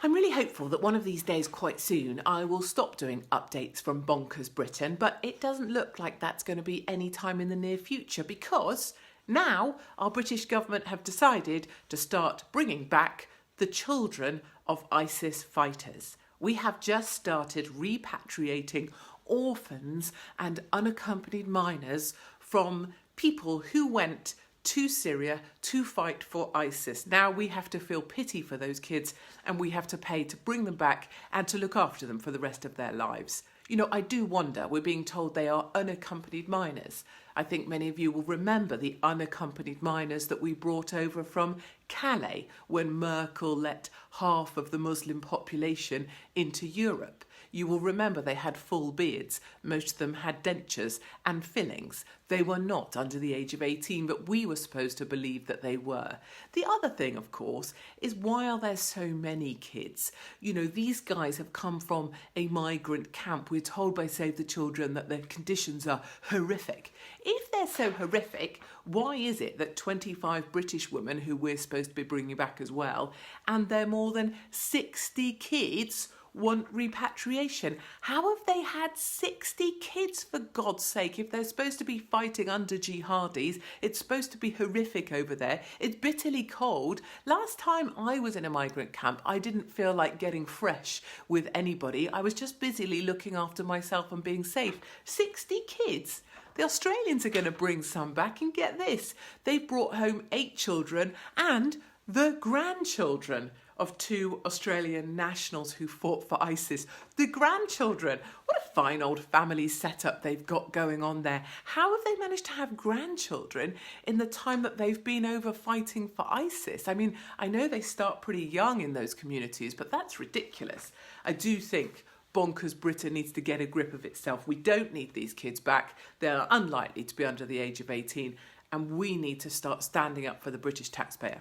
I'm really hopeful that one of these days quite soon I will stop doing updates from Bonkers Britain, but it doesn't look like that's going to be any time in the near future because now our British government have decided to start bringing back the children of ISIS fighters. We have just started repatriating orphans and unaccompanied minors from people who went to Syria to fight for ISIS. Now we have to feel pity for those kids and we have to pay to bring them back and to look after them for the rest of their lives. You know, I do wonder, we're being told they are unaccompanied minors. I think many of you will remember the unaccompanied minors that we brought over from Calais when Merkel let half of the Muslim population into Europe. You will remember they had full beards, most of them had dentures and fillings. They were not under the age of 18, but we were supposed to believe that they were. The other thing, of course, is why are there so many kids? You know, these guys have come from a migrant camp. We're told by Save the Children that their conditions are horrific. If they're so horrific, why is it that 25 British women, who we're supposed to be bringing back as well, and they're more than 60 kids, want repatriation? How have they had 60 kids, for God's sake? If they're supposed to be fighting under jihadis, it's supposed to be horrific over there. It's bitterly cold. Last time I was in a migrant camp, I didn't feel like getting fresh with anybody. I was just busily looking after myself and being safe. 60 kids? The Australians are going to bring some back, and get this, they've brought home 8 children and the grandchildren of 2 Australian nationals who fought for ISIS. The grandchildren. What a fine old family setup they've got going on there. How have they managed to have grandchildren in the time that they've been over fighting for ISIS? I mean, I know they start pretty young in those communities, but that's ridiculous. I do think Bonkers Britain needs to get a grip of itself. We don't need these kids back. They're unlikely to be under the age of 18, and we need to start standing up for the British taxpayer.